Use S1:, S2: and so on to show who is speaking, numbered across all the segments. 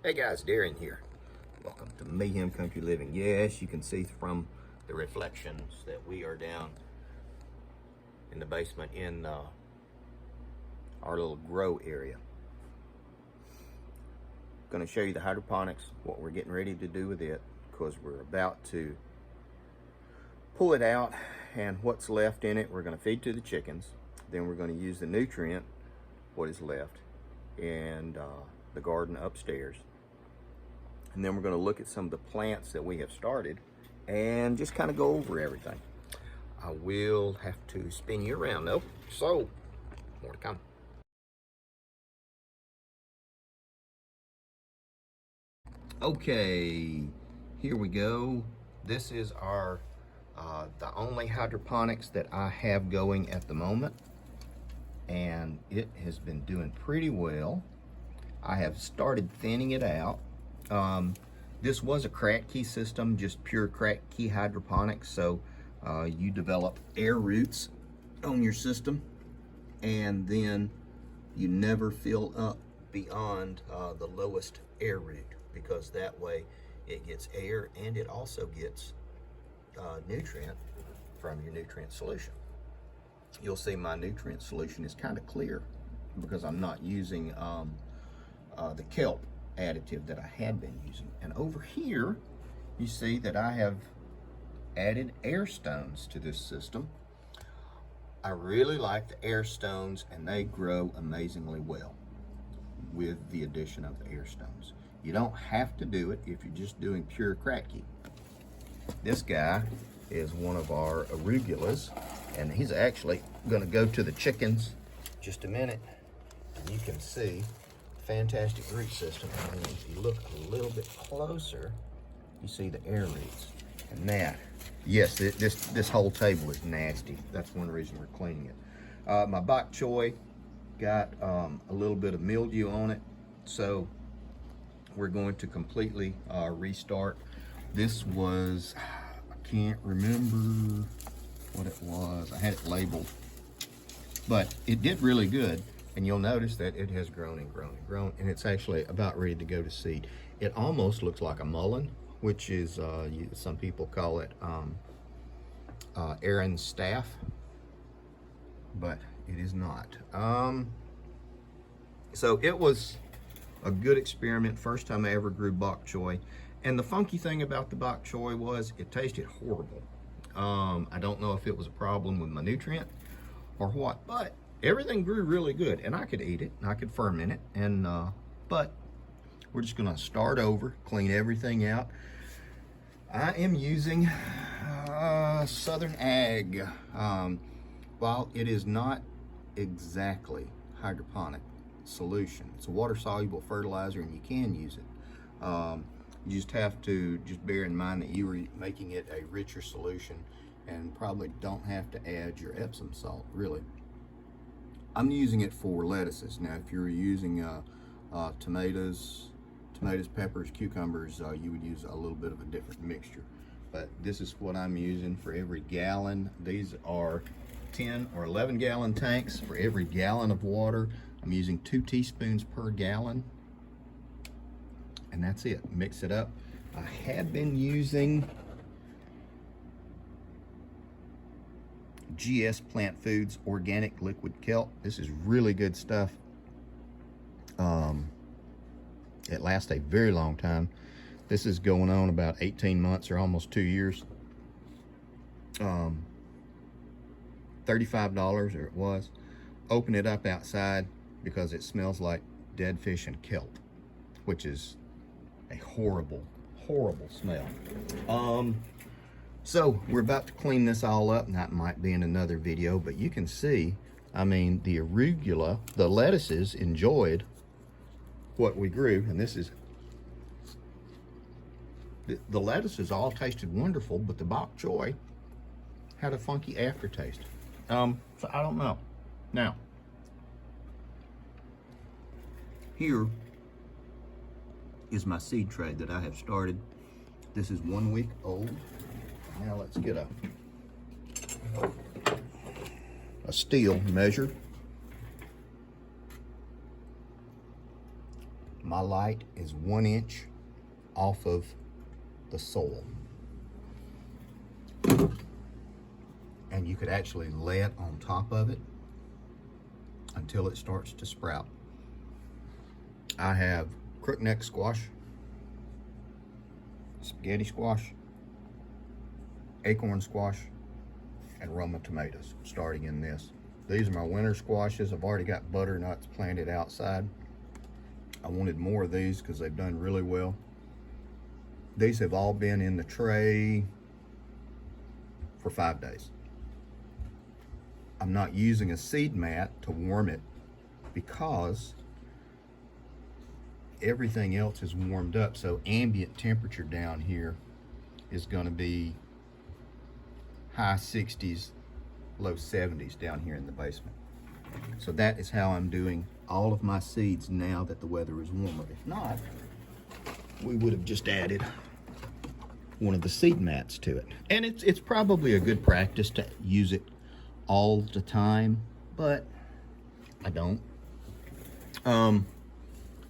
S1: Hey guys, Darren here. Welcome to Mayhem Country Living. Yes, you can see from the reflections that we are down in the basement in our little grow area. Going to show you the hydroponics, what we're getting ready to do with it, because we're about to pull it out, and what's left in it we're going to feed to the chickens. Then we're going to use the nutrient, what is left, and the garden upstairs. And then we're going to look at some of the plants that we have started and just kind of go over everything. I will have to spin you around though, so more to come. Okay, here we go. This is our the only hydroponics that I have going at the moment, and it has been doing pretty well. I have started thinning it out. This was a Kratky system, just pure Kratky hydroponics. So you develop air roots on your system, and then you never fill up beyond the lowest air root, because that way it gets air and it also gets nutrient from your nutrient solution. You'll see my nutrient solution is kind of clear because I'm not using the kelp additive that I had been using. And over here you see that I have added air stones to this system. I really like the air stones, and they grow amazingly well with the addition of the air stones. You don't have to do it if you're just doing pure Kratky. This guy is one of our arugulas, and he's actually going to go to the chickens just a minute, and you can see fantastic root system. And if you look a little bit closer, you see the air roots. And that, yes, this whole table is nasty. That's one reason we're cleaning it. My bok choy got a little bit of mildew on it, so we're going to completely restart. This was, I can't remember what it was. I had it labeled, but it did really good. And you'll notice that it has grown and grown and grown, and it's actually about ready to go to seed. It almost looks like a mullein, which is, some people call it Aaron's staff, but it is not. So it was a good experiment. First time I ever grew bok choy. And the funky thing about the bok choy was it tasted horrible. I don't know if it was a problem with my nutrient or what, but everything grew really good, and I could eat it, and I could ferment it, and but we're just gonna start over, clean everything out. I am using Southern Ag. While it is not exactly hydroponic solution, it's a water-soluble fertilizer, and you can use it. You just have to bear in mind that you are making it a richer solution, and probably don't have to add your Epsom salt, really. I'm using it for lettuces. Now, if you're using tomatoes, peppers, cucumbers, you would use a little bit of a different mixture. But this is what I'm using for every gallon. These are 10 or 11 gallon tanks. For every gallon of water, I'm using 2 teaspoons per gallon. And that's it. Mix it up. I had been using GS Plant Foods Organic Liquid Kelp. This is really good stuff. It lasts a very long time. This is going on about 18 months or almost 2 years. $35, or it was. Open it up outside because it smells like dead fish and kelp, which is a horrible, horrible smell. So we're about to clean this all up, and that might be in another video, but you can see, I mean, the arugula, the lettuces enjoyed what we grew, and this is, the lettuces all tasted wonderful, but the bok choy had a funky aftertaste. So I don't know. Now, here is my seed tray that I have started. This is 1 week old. Now let's get a steel measure. My light is 1 inch off of the soil. And you could actually lay it on top of it until it starts to sprout. I have crookneck squash, spaghetti squash, acorn squash, and Roma tomatoes starting in this. These are my winter squashes. I've already got butternuts planted outside. I wanted more of these because they've done really well. These have all been in the tray for 5 days. I'm not using a seed mat to warm it because everything else is warmed up, so ambient temperature down here is going to be high 60s, low 70s down here in the basement. So that is how I'm doing all of my seeds now that the weather is warmer. If not, we would have just added one of the seed mats to it. And it's probably a good practice to use it all the time, but I don't.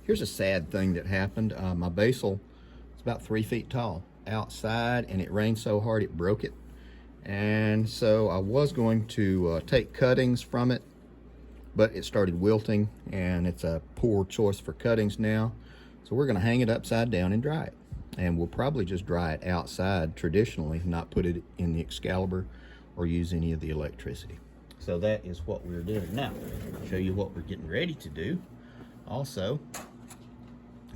S1: Here's a sad thing that happened. My basil is about 3 feet tall outside, and it rained so hard it broke it. And so I was going to take cuttings from it, but it started wilting, and it's a poor choice for cuttings now. So we're going to hang it upside down and dry it. And we'll probably just dry it outside traditionally, not put it in the Excalibur or use any of the electricity. So that is what we're doing. Now, I'll show you what we're getting ready to do. Also,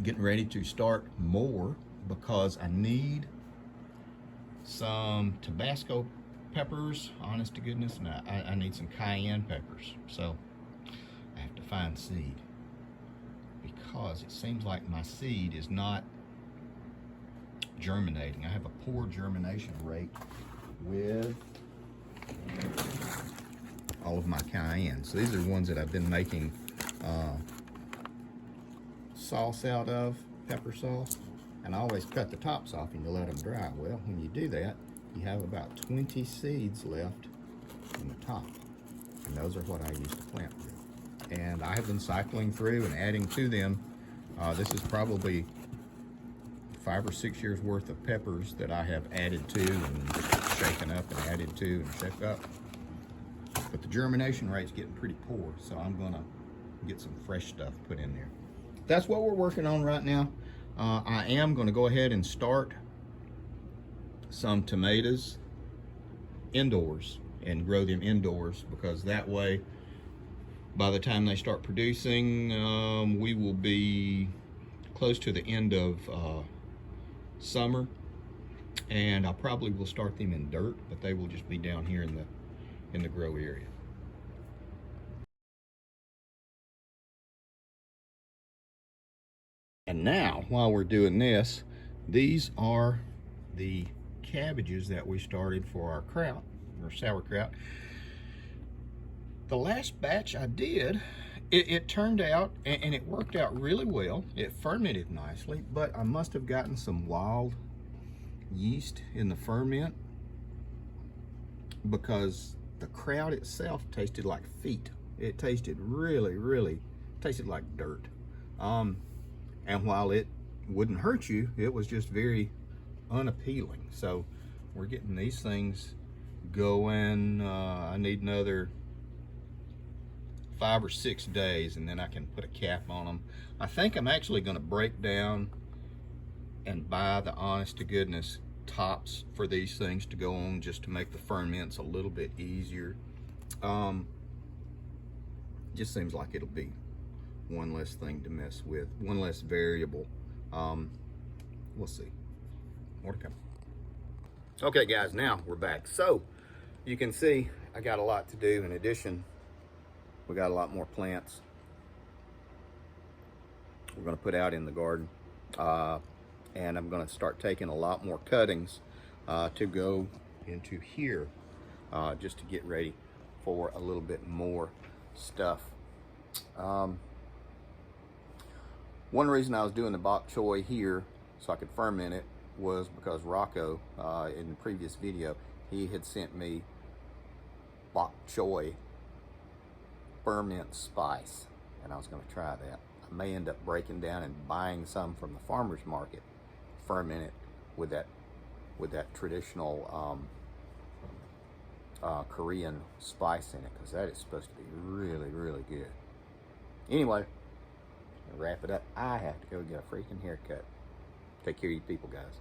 S1: getting ready to start more because I need some Tabasco peppers, honest to goodness, and I need some cayenne peppers. So I have to find seed because it seems like my seed is not germinating. I have a poor germination rate with all of my cayenne. So these are the ones that I've been making sauce out of, pepper sauce, and I always cut the tops off and you let them dry. Well, when you do that, you have about 20 seeds left in the top, and those are what I use to plant with. And I have been cycling through and adding to them. This is probably 5 or 6 years worth of peppers that I have added to and just shaken up and added to and shook up. But the germination rate's getting pretty poor, so I'm gonna get some fresh stuff put in there. That's what we're working on right now. I am gonna go ahead and start some tomatoes indoors and grow them indoors, because that way, by the time they start producing, we will be close to the end of summer, and I probably will start them in dirt, but they will just be down here in the grow area. And now, while we're doing this, these are the cabbages that we started for our kraut, or sauerkraut. The last batch I did, it turned out, and it worked out really well. It fermented nicely, but I must have gotten some wild yeast in the ferment, because the kraut itself tasted like feet. It tasted really tasted like dirt. And while it wouldn't hurt you, it was just very unappealing. So we're getting these things going. I need another 5 or 6 days, and then I can put a cap on them. I think I'm actually going to break down and buy the honest to goodness tops for these things to go on, just to make the ferments a little bit easier. Just seems like it'll be one less thing to mess with, one less variable. We'll see. More to come. Okay guys, now we're back. So you can see I got a lot to do. In addition, we got a lot more plants we're going to put out in the garden, and I'm going to start taking a lot more cuttings to go into here, just to get ready for a little bit more stuff. One reason I was doing the bok choy here so I could ferment it was because Rocco, in the previous video, he had sent me bok choy ferment spice, and I was going to try that. I may end up breaking down and buying some from the farmer's market, ferment it with that traditional Korean spice in it, because that is supposed to be really, really good. Anyway, to wrap it up, I have to go get a freaking haircut. Take care of you people, guys.